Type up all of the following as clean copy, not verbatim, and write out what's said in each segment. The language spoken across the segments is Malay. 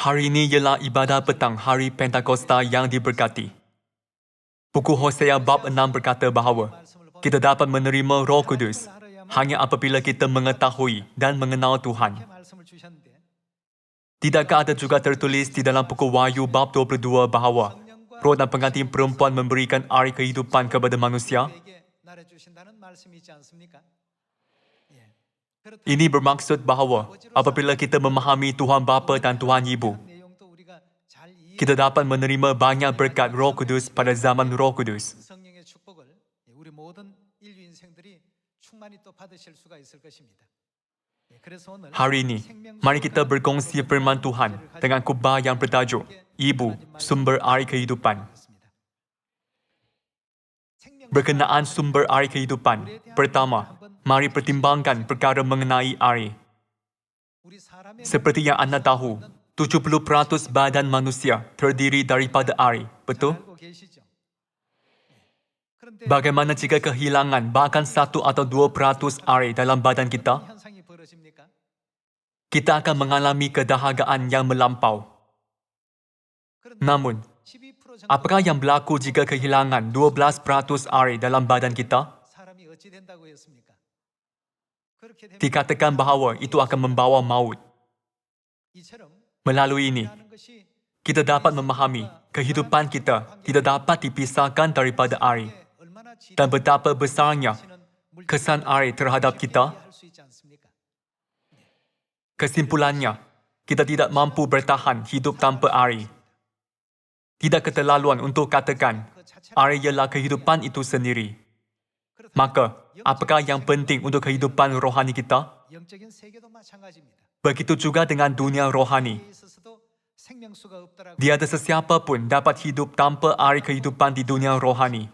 Hari ini ialah ibadah petang hari Pentakosta yang diberkati. Buku Hosea bab 6 berkata bahawa kita dapat menerima Roh Kudus hanya apabila kita mengetahui dan mengenal Tuhan. Tidakkah ada juga tertulis di dalam buku Wahyu bab 22 bahawa Roh dan pengantin perempuan memberikan air kehidupan kepada manusia? Ini bermaksud bahawa apabila kita memahami Tuhan Bapa dan Tuhan Ibu, kita dapat menerima banyak berkat Roh Kudus pada zaman Roh Kudus. Hari ini, mari kita berkongsi firman Tuhan dengan khutbah yang bertajuk Ibu, Sumber Air Kehidupan. Berkenaan sumber air kehidupan, pertama, mari pertimbangkan perkara mengenai air. Seperti yang anda tahu, 70% badan manusia terdiri daripada air, betul? Bagaimana jika kehilangan bahkan 1 atau 2% air dalam badan kita? Kita akan mengalami kedahagaan yang melampau. Namun, apakah yang berlaku jika kehilangan 12% air dalam badan kita? Dikatakan bahawa itu akan membawa maut. Melalui ini, kita dapat memahami kehidupan kita tidak dapat dipisahkan daripada air dan betapa besarnya kesan air terhadap kita. Kesimpulannya, kita tidak mampu bertahan hidup tanpa air. Tidak keterlaluan untuk katakan air ialah kehidupan itu sendiri. Maka, apakah yang penting untuk kehidupan rohani kita? Begitu juga dengan dunia rohani. Tiada sesiapa pun dapat hidup tanpa air kehidupan di dunia rohani.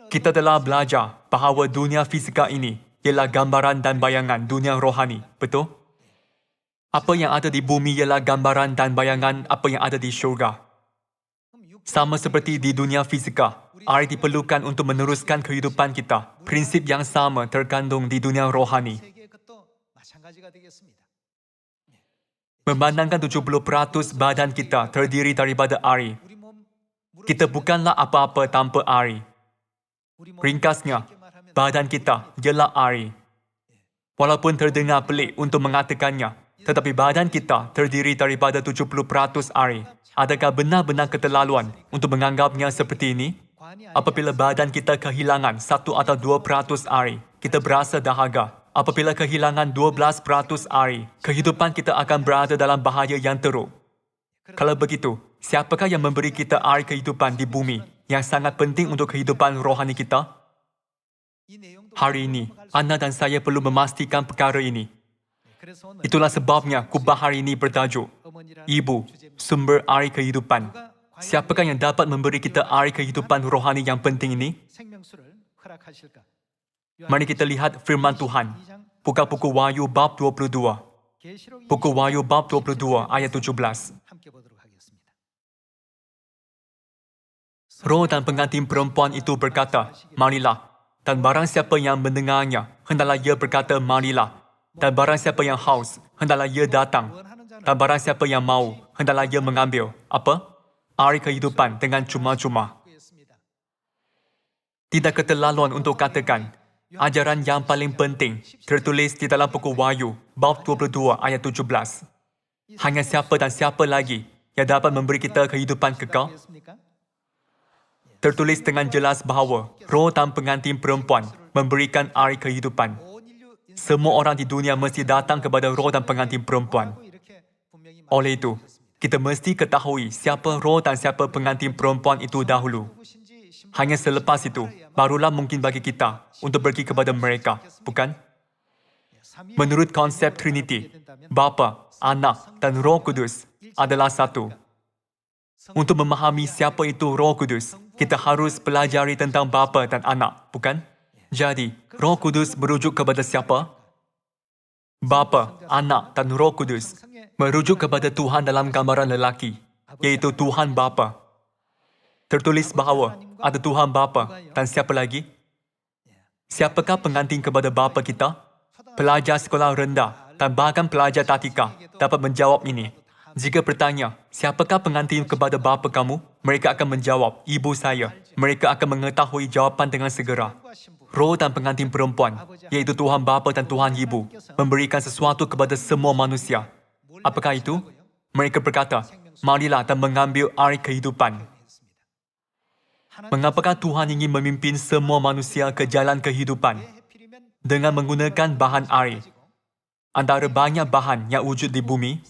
Kita telah belajar bahawa dunia fisika ini ialah gambaran dan bayangan dunia rohani, betul? Apa yang ada di bumi ialah gambaran dan bayangan apa yang ada di syurga. Sama seperti di dunia fisika, air diperlukan untuk meneruskan kehidupan kita. Prinsip yang sama terkandung di dunia rohani. Memandangkan 70% badan kita terdiri daripada air. Kita bukanlah apa-apa tanpa air. Ringkasnya, badan kita ialah air. Walaupun terdengar pelik untuk mengatakannya, tetapi badan kita terdiri daripada 70% air. Adakah benar-benar keterlaluan untuk menganggapnya seperti ini? Apabila badan kita kehilangan 1 atau 2% air, kita berasa dahaga. Apabila kehilangan 12% air, kehidupan kita akan berada dalam bahaya yang teruk. Kalau begitu, siapakah yang memberi kita air kehidupan di bumi yang sangat penting untuk kehidupan rohani kita? Hari ini, anda dan saya perlu memastikan perkara ini. Itulah sebabnya khutbah hari ini bertajuk Ibu, Sumber Air Kehidupan. Siapakah yang dapat memberi kita air kehidupan rohani yang penting ini? Mari kita lihat firman Tuhan. Buka buku Wahyu bab 22. Buku Wahyu bab 22 ayat 17. Roh dan pengantin perempuan itu berkata, marilah. Dan barang siapa yang mendengarnya, hendaklah ia berkata, marilah. Dan barang siapa yang haus, hendaklah ia datang. Dan barang siapa yang mau, hendaklah ia mengambil. Apa? Air kehidupan dengan cuma-cuma. Tidak keterlaluan untuk katakan, ajaran yang paling penting tertulis di dalam buku Wahyu, bab 22 ayat 17. Hanya siapa dan siapa lagi yang dapat memberi kita kehidupan kekal? Tertulis dengan jelas bahawa roh dan pengantin perempuan memberikan air kehidupan. Semua orang di dunia mesti datang kepada roh dan pengantin perempuan. Oleh itu, kita mesti ketahui siapa roh dan siapa pengantin perempuan itu dahulu. Hanya selepas itu, barulah mungkin bagi kita untuk pergi kepada mereka, bukan? Menurut konsep Trinity, Bapa, Anak dan Roh Kudus adalah satu. Untuk memahami siapa itu Roh Kudus, kita harus pelajari tentang Bapa dan Anak, bukan? Jadi, Roh Kudus merujuk kepada siapa? Bapa, Anak dan Roh Kudus merujuk kepada Tuhan dalam gambaran lelaki, iaitu Tuhan Bapa. Tertulis bahawa ada Tuhan Bapa dan siapa lagi? Siapakah pengantin kepada Bapa kita? Pelajar sekolah rendah dan bahkan pelajar tatika dapat menjawab ini. Jika bertanya, siapakah pengantin kepada bapa kamu? Mereka akan menjawab, ibu saya. Mereka akan mengetahui jawapan dengan segera. Roh dan pengantin perempuan, iaitu Tuhan Bapa dan Tuhan Ibu, memberikan sesuatu kepada semua manusia. Apakah itu? Mereka berkata, marilah dan mengambil air kehidupan. Mengapakah Tuhan ingin memimpin semua manusia ke jalan kehidupan? Dengan menggunakan bahan air. Antara banyak bahan yang wujud di bumi,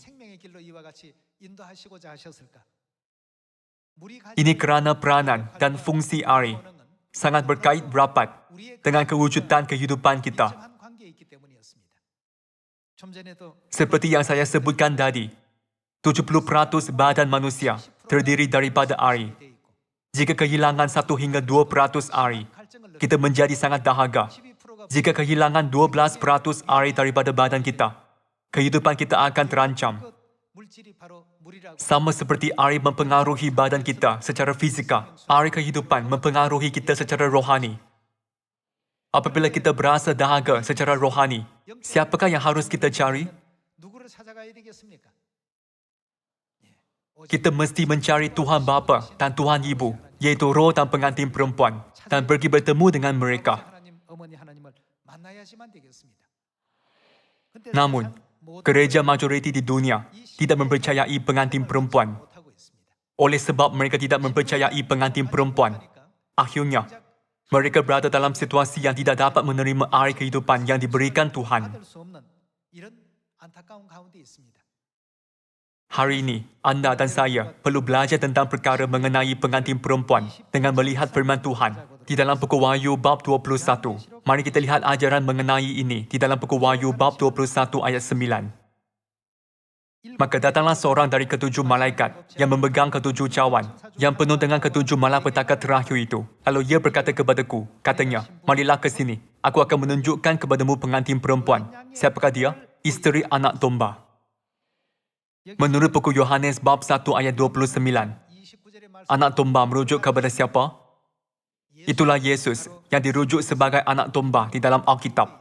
ini kerana peranan dan fungsi air sangat berkait rapat dengan kewujudan kehidupan kita. Seperti yang saya sebutkan tadi, 70% badan manusia terdiri daripada air. Jika kehilangan 1 hingga 2% air, kita menjadi sangat dahaga. Jika kehilangan 12% air daripada badan kita, kehidupan kita akan terancam. Sama seperti air mempengaruhi badan kita secara fizikal, air kehidupan mempengaruhi kita secara rohani. Apabila kita berasa dahaga secara rohani, siapakah yang harus kita cari? Kita mesti mencari Tuhan Bapa dan Tuhan Ibu, iaitu roh dan pengantin perempuan, dan pergi bertemu dengan mereka. Namun, gereja majoriti di dunia tidak mempercayai pengantin perempuan. Oleh sebab mereka tidak mempercayai pengantin perempuan, akhirnya, mereka berada dalam situasi yang tidak dapat menerima air kehidupan yang diberikan Tuhan. Hari ini, anda dan saya perlu belajar tentang perkara mengenai pengantin perempuan dengan melihat firman Tuhan di dalam buku Wahyu bab 21. Mari kita lihat ajaran mengenai ini di dalam buku Wahyu bab 21 ayat 9. Maka datanglah seorang dari ketujuh malaikat yang memegang ketujuh cawan, yang penuh dengan ketujuh malapetaka terakhir itu. Lalu ia berkata kepadaku, katanya, marilah ke sini. Aku akan menunjukkan kepadamu pengantin perempuan. Siapakah dia? Isteri anak domba. Menurut buku Yohanes bab 1 ayat 29, anak domba merujuk kepada siapa? Itulah Yesus yang dirujuk sebagai anak domba di dalam Alkitab.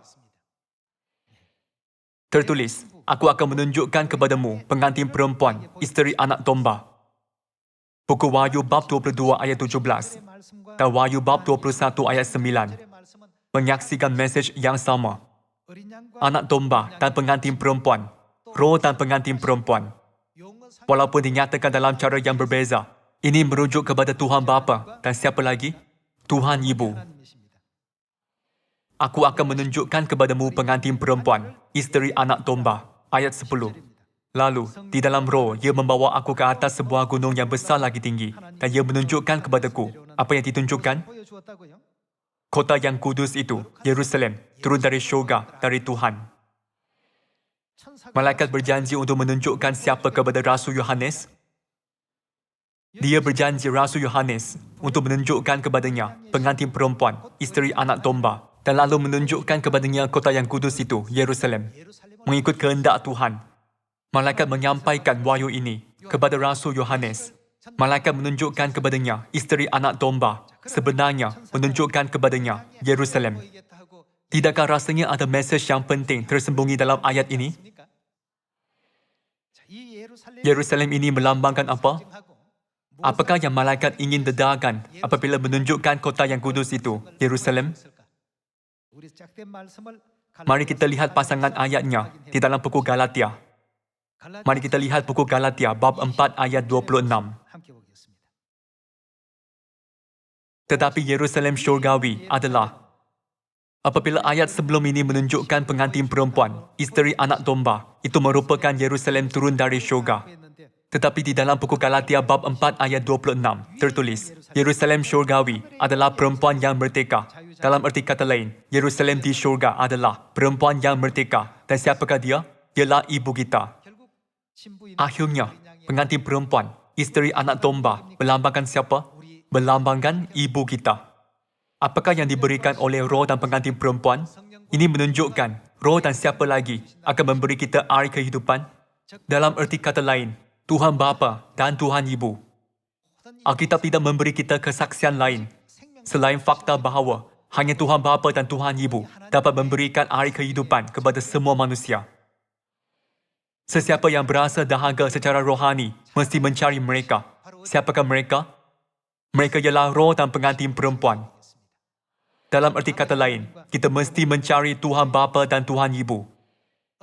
Tertulis, aku akan menunjukkan kepadamu pengantin perempuan, isteri anak domba. Buku Wahyu bab 22 ayat 17 dan Wahyu bab 21 ayat 9 menyaksikan mesej yang sama. Anak domba dan pengantin perempuan, roh dan pengantin perempuan. Walaupun dinyatakan dalam cara yang berbeza, ini merujuk kepada Tuhan Bapa dan siapa lagi? Tuhan Ibu. Aku akan menunjukkan kepadamu pengantin perempuan, isteri anak domba. Ayat 10. Lalu, di dalam roh, ia membawa aku ke atas sebuah gunung yang besar lagi tinggi, dan ia menunjukkan kepadaku. Apa yang ditunjukkan? Kota yang kudus itu, Yerusalem, turun dari syurga, dari Tuhan. Malaikat berjanji untuk menunjukkan siapa kepada Rasul Yohanes. Dia berjanji Rasul Yohanes untuk menunjukkan kepadanya pengantin perempuan, isteri anak domba, dan lalu menunjukkan kepadanya kota yang kudus itu, Yerusalem. Mengikut kehendak Tuhan, malaikat menyampaikan wahyu ini kepada Rasul Yohanes. Malaikat menunjukkan kepadanya isteri anak domba, sebenarnya menunjukkan kepadanya Yerusalem. Tidakkah rasanya ada mesej yang penting tersembunyi dalam ayat ini? Yerusalem ini melambangkan apa? Apakah yang malaikat ingin dedahkan apabila menunjukkan kota yang kudus itu, Yerusalem? Mari kita lihat pasangan ayatnya di dalam buku Galatia. Mari kita lihat buku Galatia bab 4 ayat 26. Tetapi Yerusalem syurgawi adalah, apabila ayat sebelum ini menunjukkan pengantin perempuan, isteri anak domba, itu merupakan Yerusalem turun dari syurga. Tetapi di dalam buku Galatia bab 4 ayat 26, tertulis, Yerusalem syurgawi adalah perempuan yang merdeka. Dalam erti kata lain, Yerusalem di syurga adalah perempuan yang merdeka. Dan siapakah dia? Ialah ibu kita. Akhirnya, pengantin perempuan, isteri anak domba, melambangkan siapa? Melambangkan ibu kita. Apakah yang diberikan oleh roh dan pengantin perempuan? Ini menunjukkan roh dan siapa lagi akan memberi kita air kehidupan? Dalam erti kata lain, Tuhan Bapa dan Tuhan Ibu. Alkitab tidak memberi kita kesaksian lain selain fakta bahawa hanya Tuhan Bapa dan Tuhan Ibu dapat memberikan air kehidupan kepada semua manusia. Sesiapa yang berasa dahaga secara rohani mesti mencari mereka. Siapakah mereka? Mereka ialah roh dan pengantin perempuan. Dalam erti kata lain, kita mesti mencari Tuhan Bapa dan Tuhan Ibu.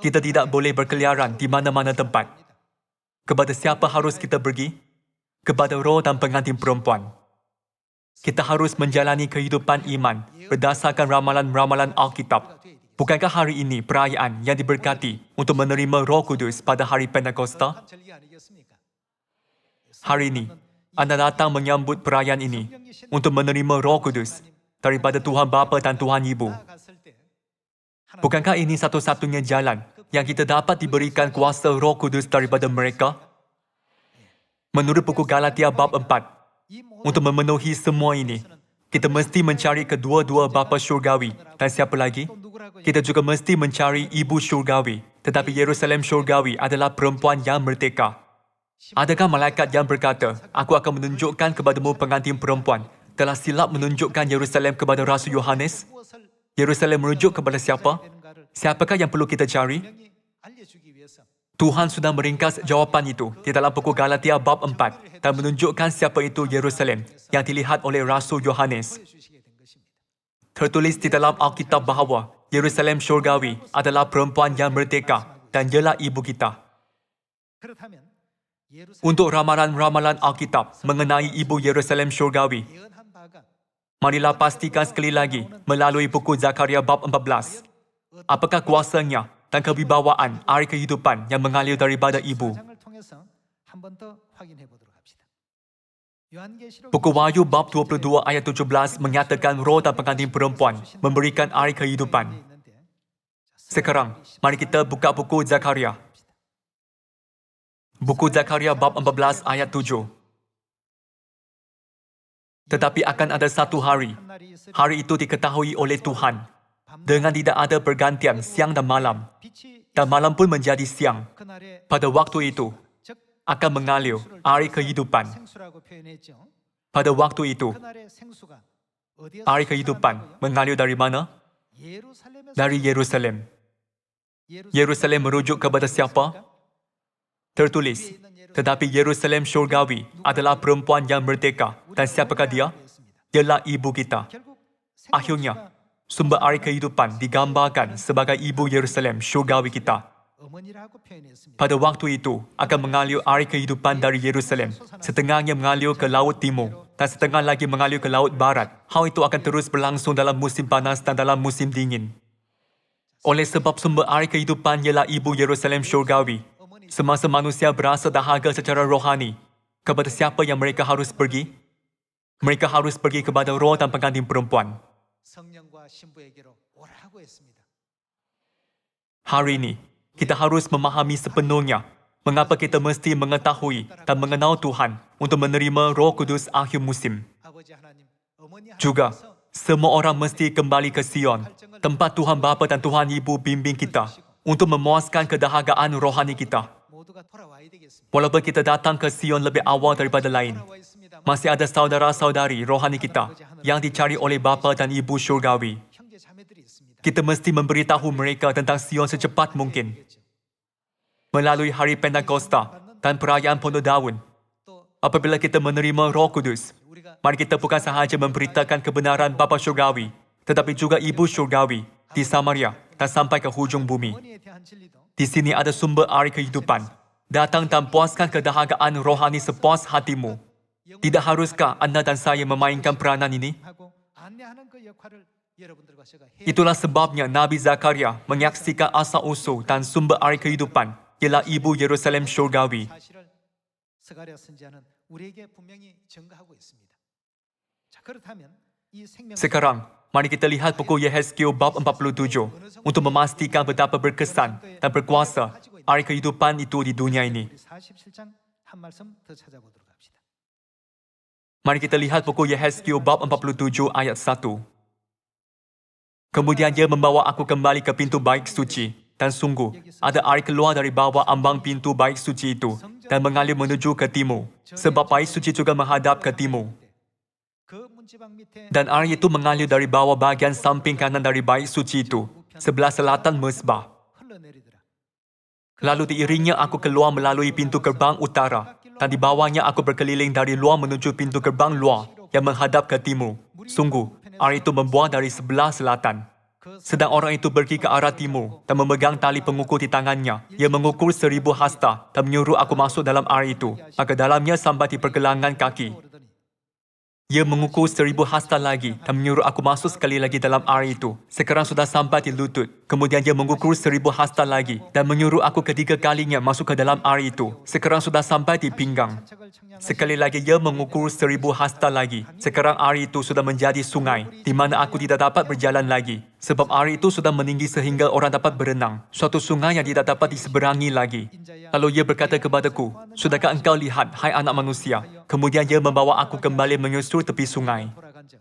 Kita tidak boleh berkeliaran di mana-mana tempat. Kepada siapa harus kita pergi? Kepada roh dan pengantin perempuan. Kita harus menjalani kehidupan iman berdasarkan ramalan-ramalan Alkitab. Bukankah hari ini perayaan yang diberkati untuk menerima Roh Kudus pada hari Pentakosta? Hari ini, anda datang menyambut perayaan ini untuk menerima Roh Kudus daripada Tuhan Bapa dan Tuhan Ibu. Bukankah ini satu-satunya jalan yang kita dapat diberikan kuasa Roh Kudus daripada mereka? Menurut buku Galatia bab 4, untuk memenuhi semua ini, kita mesti mencari kedua-dua bapa syurgawi dan siapa lagi? Kita juga mesti mencari ibu syurgawi, tetapi Yerusalem syurgawi adalah perempuan yang merdeka. Adakah malaikat yang berkata, aku akan menunjukkan kepadamu pengantin perempuan, telah silap menunjukkan Yerusalem kepada Rasul Yohanes? Yerusalem merujuk kepada siapa? Siapakah yang perlu kita cari? Tuhan sudah meringkas jawapan itu di dalam buku Galatia bab 4 dan menunjukkan siapa itu Yerusalem yang dilihat oleh Rasul Yohanes. Tertulis di dalam Alkitab bahawa Yerusalem syurgawi adalah perempuan yang merdeka dan ialah ibu kita. Untuk ramalan-ramalan Alkitab mengenai ibu Yerusalem syurgawi, marilah pastikan sekali lagi melalui buku Zakaria bab 14. Apakah kuasanya dan kewibawaan air kehidupan yang mengalir daripada ibu? Buku Wahyu bab 22 ayat 17 menyatakan roh dan pengantin perempuan memberikan air kehidupan. Sekarang, mari kita buka buku Zakaria. Buku Zakaria bab 14 ayat 7. Tetapi akan ada satu hari, hari itu diketahui oleh Tuhan, dengan tidak ada pergantian siang dan malam pun menjadi siang. Pada waktu itu, akan mengalir air kehidupan. Pada waktu itu, air kehidupan mengalir dari mana? Dari Yerusalem. Yerusalem merujuk kepada siapa? Tertulis, tetapi Yerusalem syurgawi adalah perempuan yang merdeka. Dan siapakah dia? Ialah ibu kita. Akhirnya, sumber air kehidupan digambarkan sebagai ibu Yerusalem syurgawi kita. Pada waktu itu, akan mengalir air kehidupan dari Yerusalem. Setengahnya mengalir ke Laut Timur dan setengah lagi mengalir ke Laut Barat. Hal itu akan terus berlangsung dalam musim panas dan dalam musim dingin. Oleh sebab sumber air kehidupan ialah ibu Yerusalem syurgawi. Semasa manusia berasa dahaga secara rohani, kepada siapa yang mereka harus pergi? Mereka harus pergi kepada roh dan pengantin perempuan. Hari ini, kita harus memahami sepenuhnya mengapa kita mesti mengetahui dan mengenal Tuhan untuk menerima Roh Kudus akhir musim. Juga, semua orang mesti kembali ke Sion, tempat Tuhan Bapa dan Tuhan Ibu bimbing kita untuk memuaskan kedahagaan rohani kita. Walaupun kita datang ke Sion lebih awal daripada lain, masih ada saudara-saudari rohani kita yang dicari oleh Bapa dan Ibu syurgawi. Kita mesti memberitahu mereka tentang Sion secepat mungkin. Melalui hari Pentakosta dan perayaan Pondok Daun, apabila kita menerima Roh Kudus, mari kita bukan sahaja memberitakan kebenaran Bapa syurgawi, tetapi juga Ibu syurgawi di Samaria dan sampai ke hujung bumi. Di sini ada sumber air kehidupan. Datang dan puaskan kedahagaan rohani sepuas hatimu. Tidak haruskah anda dan saya memainkan peranan ini? Itulah sebabnya Nabi Zakaria menyaksikan asal-usul dan sumber air kehidupan ialah ibu Yerusalem syurgawi. Sekarang, mari kita lihat buku Yehezkiel bab 47 untuk memastikan betapa berkesan dan berkuasa air kehidupan itu di dunia ini. Mari kita lihat buku Yehezkiel bab 47 ayat 1. Kemudian dia membawa aku kembali ke pintu baik suci, dan sungguh, ada air keluar dari bawah ambang pintu baik suci itu, dan mengalir menuju ke timur, sebab baik suci juga menghadap ke timur. Dan air itu mengalir dari bawah bahagian samping kanan dari baik suci itu, sebelah selatan mezbah. Lalu diiringnya aku keluar melalui pintu gerbang utara, dan di bawahnya aku berkeliling dari luar menuju pintu gerbang luar yang menghadap ke timur. Sungguh, air itu membuah dari sebelah selatan. Sedang orang itu pergi ke arah timur dan memegang tali pengukur di tangannya. Ia mengukur 1000 hasta dan menyuruh aku masuk dalam air itu, maka dalamnya sampai di pergelangan kaki. Ia mengukur 1000 hasta lagi dan menyuruh aku masuk sekali lagi dalam air itu. Sekarang sudah sampai di lutut. Kemudian dia mengukur 1000 hasta lagi dan menyuruh aku ketiga kalinya masuk ke dalam air itu. Sekarang sudah sampai di pinggang. Sekali lagi ia mengukur 1000 hasta lagi. Sekarang air itu sudah menjadi sungai, di mana aku tidak dapat berjalan lagi. Sebab air itu sudah meninggi sehingga orang dapat berenang. Suatu sungai yang tidak dapat diseberangi lagi. Lalu ia berkata kepadaku, "Sudahkah engkau lihat, hai anak manusia?" Kemudian ia membawa aku kembali menyusur tepi sungai.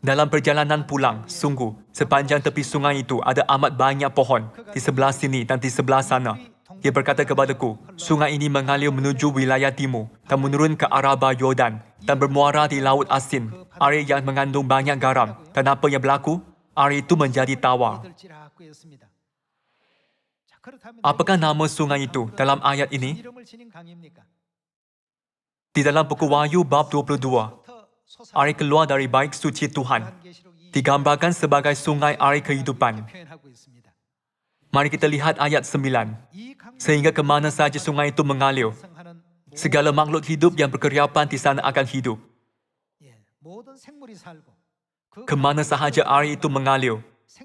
Dalam perjalanan pulang, sungguh, sepanjang tepi sungai itu ada amat banyak pohon, di sebelah sini dan di sebelah sana. Ia berkata kepadaku, sungai ini mengalir menuju wilayah timur dan menurun ke Araba Yordan dan bermuara di Laut Asin, air yang mengandung banyak garam. Dan apa yang berlaku? Air itu menjadi tawar. Apakah nama sungai itu dalam ayat ini? Di dalam buku Wahyu bab 22, air keluar dari baik suci Tuhan, digambarkan sebagai sungai air kehidupan. Mari kita lihat ayat 9. Sehingga kemana saja sungai itu mengalir, segala makhluk hidup yang berkeriapan di sana akan hidup. Kemana sahaja air itu mengalir,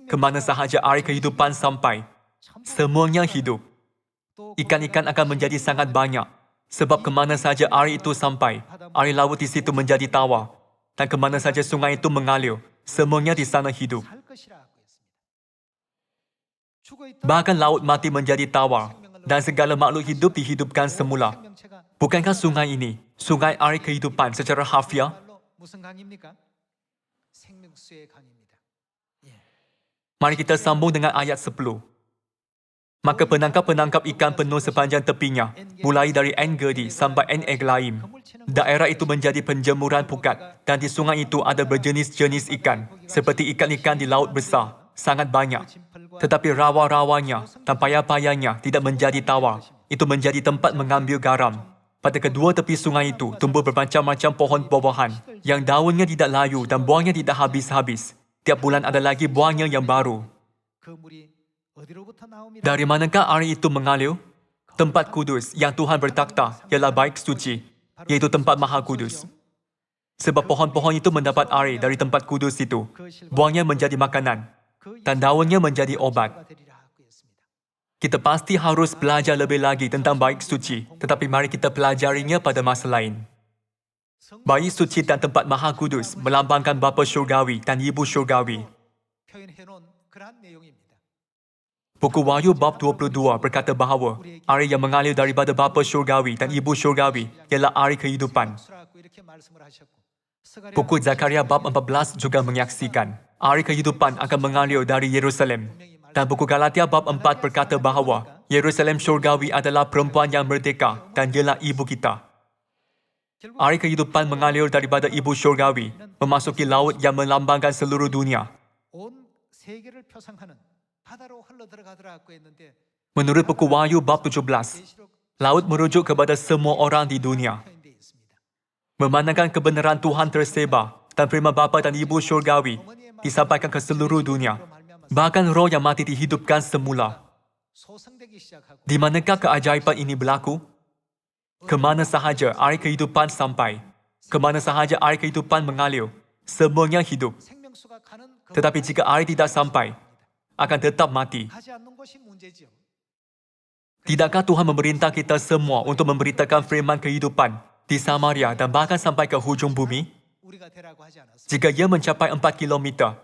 kemana sahaja air kehidupan sampai, semuanya hidup. Ikan-ikan akan menjadi sangat banyak. Sebab kemana saja air itu sampai, air laut di situ menjadi tawar. Dan kemana saja sungai itu mengalir, semuanya di sana hidup. Bahkan laut mati menjadi tawar, dan segala makhluk hidup dihidupkan semula. Bukankah sungai ini, sungai air kehidupan secara harfiah? Mari kita sambung dengan ayat 10. Maka penangkap-penangkap ikan penuh sepanjang tepinya, mulai dari En-Gedi sampai En-Eglaim. Daerah itu menjadi penjemuran pukat, dan di sungai itu ada berjenis-jenis ikan, seperti ikan-ikan di laut besar, sangat banyak. Tetapi rawa-rawanya dan payah-payahnya tidak menjadi tawar. Itu menjadi tempat mengambil garam. Pada kedua tepi sungai itu tumbuh bermacam-macam pohon buah-buahan, yang daunnya tidak layu dan buahnya tidak habis-habis. Tiap bulan ada lagi buahnya yang baru. Dari manakah air itu mengalir? Tempat kudus yang Tuhan bertakhta ialah baik suci, iaitu tempat maha kudus. Sebab pohon-pohon itu mendapat air dari tempat kudus itu. Buahnya menjadi makanan, dan daunnya menjadi obat. Kita pasti harus belajar lebih lagi tentang baik suci, tetapi mari kita pelajarinya pada masa lain. Baik suci dan tempat maha kudus melambangkan Bapa Syurgawi dan Ibu Syurgawi. Buku Wahyu bab 22 berkata bahawa air yang mengalir daripada Bapa Syurgawi dan Ibu Syurgawi ialah air kehidupan. Buku Zakaria bab 14 juga menyaksikan air kehidupan akan mengalir dari Yerusalem. Dan buku Galatia bab 4 berkata bahawa Yerusalem Syurgawi adalah perempuan yang merdeka dan ialah ibu kita. Air kehidupan mengalir daripada Ibu Syurgawi memasuki laut yang melambangkan seluruh dunia. Menurut buku Wahyu bab 17, laut merujuk kepada semua orang di dunia. Memandangkan kebenaran Tuhan tersebar dan firman Bapa dan Ibu Syurgawi disampaikan ke seluruh dunia. Bahkan roh yang mati dihidupkan semula. Di manakah keajaiban ini berlaku? Kemana sahaja air kehidupan sampai, kemana sahaja air kehidupan mengalir, semuanya hidup. Tetapi jika air tidak sampai, akan tetap mati. Tidakkah Tuhan memerintah kita semua untuk memberitakan firman kehidupan di Samaria dan bahkan sampai ke hujung bumi? Jika ia mencapai 4 kilometer,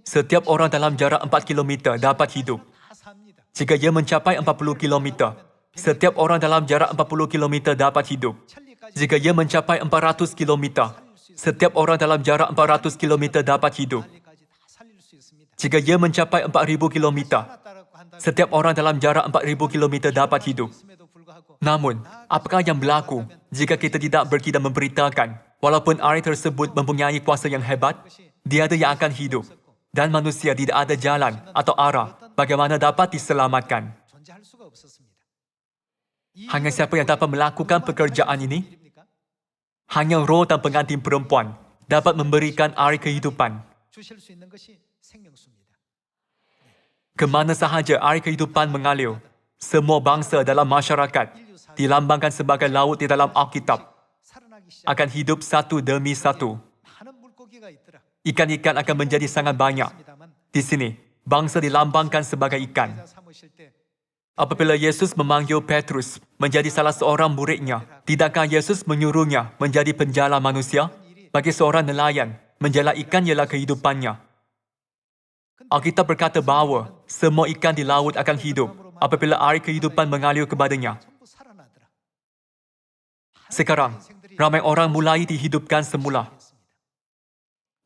setiap orang dalam jarak 4 kilometer dapat hidup. Jika ia mencapai 40 kilometer, setiap orang dalam jarak 40 kilometer dapat hidup. Jika ia mencapai 400 kilometer, setiap orang dalam jarak 400 kilometer dapat hidup. Jika ia mencapai 4,000 kilometer, setiap orang dalam jarak 4,000 kilometer dapat hidup. Namun, apakah yang berlaku jika kita tidak pergi dan memberitakan, walaupun air tersebut mempunyai kuasa yang hebat, tiada yang akan hidup, dan manusia tidak ada jalan atau arah bagaimana dapat diselamatkan? Hanya siapa yang dapat melakukan pekerjaan ini? Hanya roh dan pengantin perempuan dapat memberikan air kehidupan. Kemana sahaja air kehidupan mengalir, semua bangsa dalam masyarakat dilambangkan sebagai laut di dalam Alkitab akan hidup satu demi satu. Ikan-ikan akan menjadi sangat banyak. Di sini, bangsa dilambangkan sebagai ikan. Apabila Yesus memanggil Petrus menjadi salah seorang muridnya, tidakkah Yesus menyuruhnya menjadi penjala manusia? Bagi seorang nelayan, menjala ikan ialah kehidupannya. Alkitab berkata bahawa semua ikan di laut akan hidup apabila air kehidupan mengalir kepadanya. Sekarang, ramai orang mulai dihidupkan semula.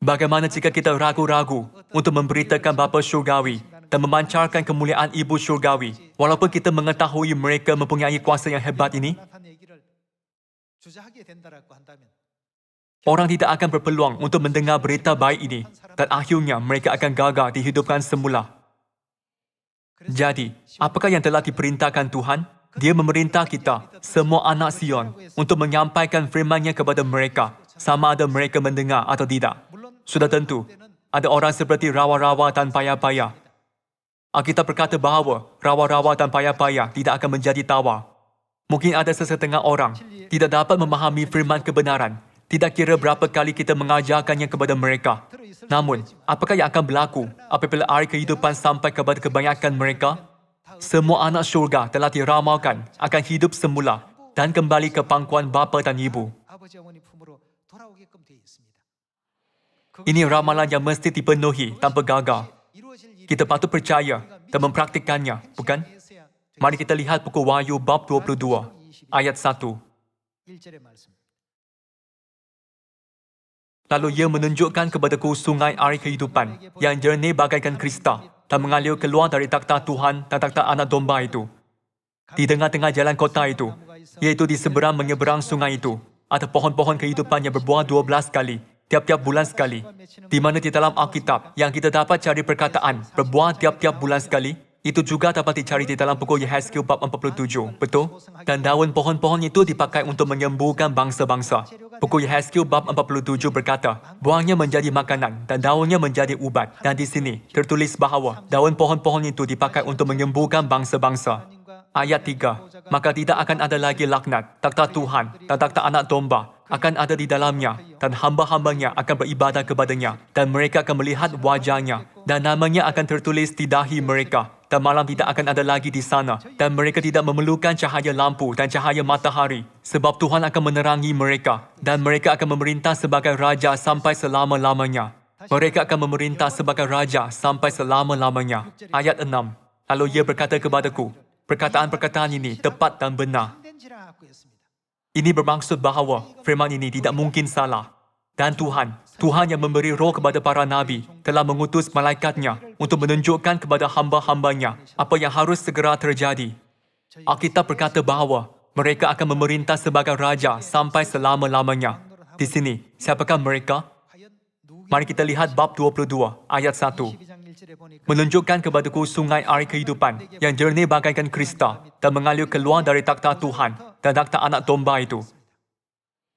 Bagaimana jika kita ragu-ragu untuk memberitakan Bapa Syurgawi dan memancarkan kemuliaan Ibu Syurgawi, walaupun kita mengetahui mereka mempunyai kuasa yang hebat ini? Orang tidak akan berpeluang untuk mendengar berita baik ini dan akhirnya mereka akan gagal dihidupkan semula. Jadi, apakah yang telah diperintahkan Tuhan? Dia memerintah kita, semua anak Sion, untuk menyampaikan firman-Nya kepada mereka, sama ada mereka mendengar atau tidak. Sudah tentu, ada orang seperti rawa-rawa dan payah-payah. Alkitab berkata bahawa rawa-rawa dan payah-payah tidak akan menjadi tawar. Mungkin ada sesetengah orang tidak dapat memahami firman kebenaran, tidak kira berapa kali kita mengajarkannya kepada mereka. Namun, apakah yang akan berlaku apabila air kehidupan sampai kepada kebanyakan mereka? Semua anak syurga telah diramalkan akan hidup semula dan kembali ke pangkuan bapa dan ibu. Ini ramalan yang mesti dipenuhi tanpa gagal. Kita patut percaya dan mempraktikannya, bukan? Mari kita lihat buku Wahyu bab 22, ayat 1. Lalu ia menunjukkan kepadaku sungai air kehidupan yang jernih bagaikan kristal dan mengalir keluar dari takhta Tuhan dan takhta anak domba itu. Di tengah-tengah jalan kota itu, iaitu di seberang menyeberang sungai itu, ada pohon-pohon kehidupan yang berbuah 12 kali, tiap-tiap bulan sekali. Di mana di dalam Alkitab yang kita dapat cari perkataan berbuah tiap-tiap bulan sekali, itu juga dapat dicari di dalam buku Yehezkiel bab 47, betul? Dan daun pohon-pohon itu dipakai untuk menyembuhkan bangsa-bangsa. Buku Yehezkiel bab 47 berkata, buahnya menjadi makanan dan daunnya menjadi ubat. Dan di sini tertulis bahawa daun pohon-pohon itu dipakai untuk menyembuhkan bangsa-bangsa. Ayat 3, maka tidak akan ada lagi laknat, takhta Tuhan dan takhta anak domba akan ada di dalamnya dan hamba-hambanya akan beribadah kepadanya dan mereka akan melihat wajahnya dan namanya akan tertulis di dahi mereka dan malam tidak akan ada lagi di sana dan mereka tidak memerlukan cahaya lampu dan cahaya matahari sebab Tuhan akan menerangi mereka dan mereka akan memerintah sebagai raja sampai selama-lamanya. Mereka akan memerintah sebagai raja sampai selama-lamanya. Ayat 6, lalu ia berkata kepadaku, perkataan-perkataan ini tepat dan benar. Ini bermaksud bahawa firman ini tidak mungkin salah. Dan Tuhan yang memberi roh kepada para nabi, telah mengutus malaikatnya untuk menunjukkan kepada hamba-hambanya apa yang harus segera terjadi. Alkitab berkata bahawa mereka akan memerintah sebagai raja sampai selama-lamanya. Di sini, siapakah mereka? Mari kita lihat bab 22, ayat 1. Menunjukkan kepadaku sungai air kehidupan yang jernih bagaikan kristal dan mengalir keluar dari takhta Tuhan dan takhta anak domba itu.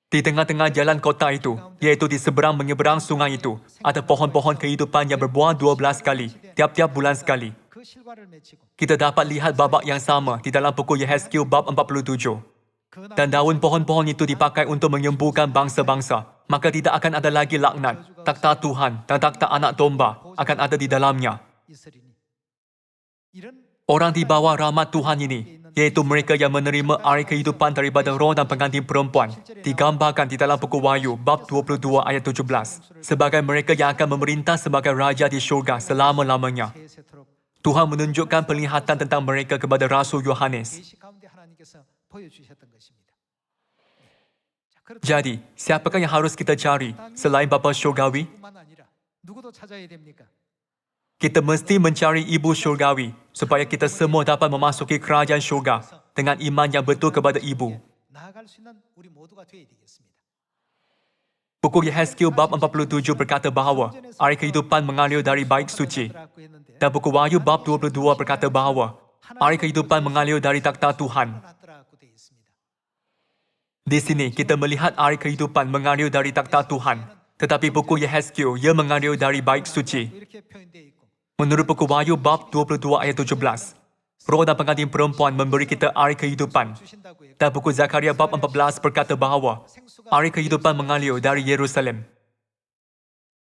Di tengah-tengah jalan kota itu, iaitu di seberang menyeberang sungai itu, ada pohon-pohon kehidupan yang berbuah 12 kali, tiap-tiap bulan sekali. Kita dapat lihat babak yang sama di dalam buku Yehezkiel bab 47. Dan daun pohon-pohon itu dipakai untuk menyembuhkan bangsa-bangsa, maka tidak akan ada lagi laknat. Takhta Tuhan dan takhta anak domba akan ada di dalamnya. Orang di bawah rahmat Tuhan ini, iaitu mereka yang menerima air kehidupan daripada roh dan pengantin perempuan, digambarkan di dalam buku Wahyu bab 22 ayat 17, sebagai mereka yang akan memerintah sebagai raja di syurga selama-lamanya. Tuhan menunjukkan penglihatan tentang mereka kepada Rasul Yohanes. Jadi, siapakah yang harus kita cari selain Bapa Syurgawi? Kita mesti mencari Ibu Syurgawi supaya kita semua dapat memasuki kerajaan syurga dengan iman yang betul kepada Ibu. Buku Yehezkiel bab 47 berkata bahawa air kehidupan mengalir dari bait suci. Dan buku Wahyu bab 22 berkata bahawa air kehidupan mengalir dari takhta Tuhan. Di sini kita melihat air kehidupan mengalir dari takhta Tuhan. Tetapi buku Yehezkiel, ia mengalir dari bait suci. Menurut buku Wahyu bab 22 ayat 17, Roh dan pengantin perempuan memberi kita air kehidupan. Dan buku Zakaria bab 14 berkata bahawa air kehidupan mengalir dari Yerusalem.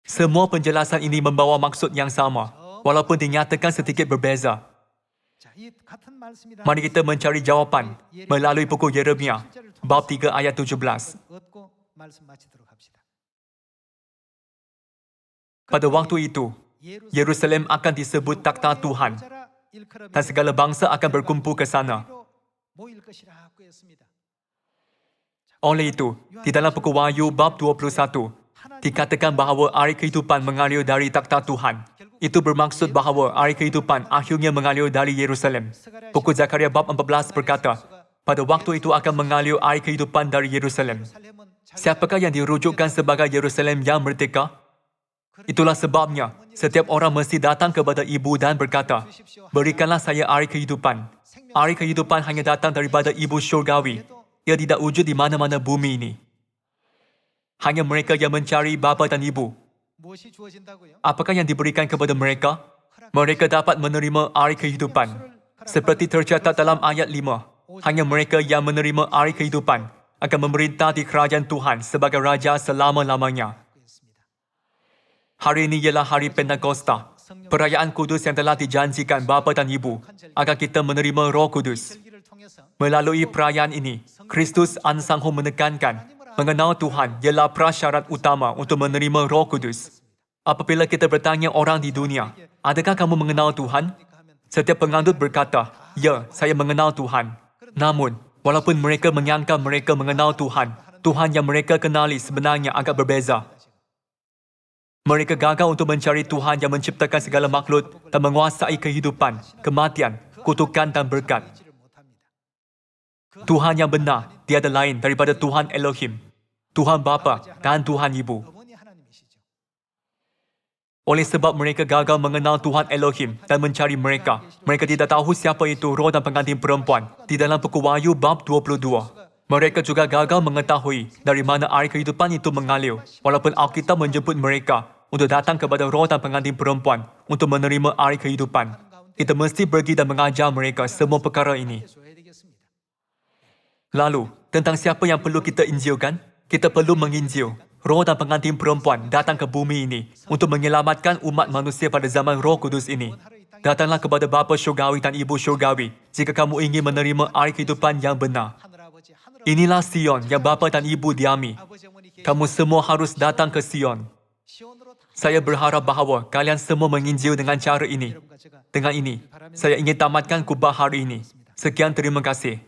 Semua penjelasan ini membawa maksud yang sama, walaupun dinyatakan sedikit berbeza. Mari kita mencari jawapan melalui buku Yeremia, bab 3 ayat 17. Pada waktu itu, Yerusalem akan disebut takhta Tuhan, dan segala bangsa akan berkumpul ke sana. Oleh itu, di dalam buku Wahyu bab 21, dikatakan bahawa air kehidupan mengalir dari takhta Tuhan. Itu bermaksud bahawa air kehidupan akhirnya mengalir dari Yerusalem. Buku Zakaria bab 14 berkata, pada waktu itu akan mengalir air kehidupan dari Yerusalem. Siapakah yang dirujukkan sebagai Yerusalem yang merdeka? Itulah sebabnya, setiap orang mesti datang kepada ibu dan berkata, berikanlah saya air kehidupan. Air kehidupan hanya datang daripada ibu syurgawi. Ia tidak wujud di mana-mana bumi ini. Hanya mereka yang mencari bapa dan ibu. Apakah yang diberikan kepada mereka? Mereka dapat menerima air kehidupan. Seperti tercatat dalam ayat 5, hanya mereka yang menerima air kehidupan akan memerintah di kerajaan Tuhan sebagai raja selama-lamanya. Hari ini ialah hari Pentakosta, perayaan kudus yang telah dijanjikan bapa dan ibu agar kita menerima Roh Kudus. Melalui perayaan ini, Kristus ansanghu menekankan mengenal Tuhan ialah prasyarat utama untuk menerima Roh Kudus. Apabila kita bertanya orang di dunia, adakah kamu mengenal Tuhan? Setiap pengandut berkata, ya, saya mengenal Tuhan. Namun, walaupun mereka menyangka mereka mengenal Tuhan, Tuhan yang mereka kenali sebenarnya agak berbeza. Mereka gagal untuk mencari Tuhan yang menciptakan segala makhluk dan menguasai kehidupan, kematian, kutukan dan berkat. Tuhan yang benar tiada lain daripada Tuhan Elohim, Tuhan Bapa dan Tuhan Ibu. Oleh sebab mereka gagal mengenal Tuhan Elohim dan mencari mereka tidak tahu siapa itu roh dan pengantin perempuan di dalam buku Wahyu bab 22. Mereka juga gagal mengetahui dari mana air kehidupan itu mengalir, walaupun Alkitab menjemput mereka untuk datang kepada roh dan pengantin perempuan untuk menerima air kehidupan. Kita mesti pergi dan mengajar mereka semua perkara ini. Lalu, tentang siapa yang perlu kita injilkan? Kita perlu menginjil. Roh dan pengantin perempuan datang ke bumi ini untuk menyelamatkan umat manusia pada zaman Roh Kudus ini. Datanglah kepada Bapa Syurgawi dan Ibu Syurgawi jika kamu ingin menerima air kehidupan yang benar. Inilah Sion yang Bapa dan Ibu diami. Kamu semua harus datang ke Sion. Saya berharap bahawa kalian semua menginjil dengan cara ini. Dengan ini, saya ingin tamatkan khutbah hari ini. Sekian, terima kasih.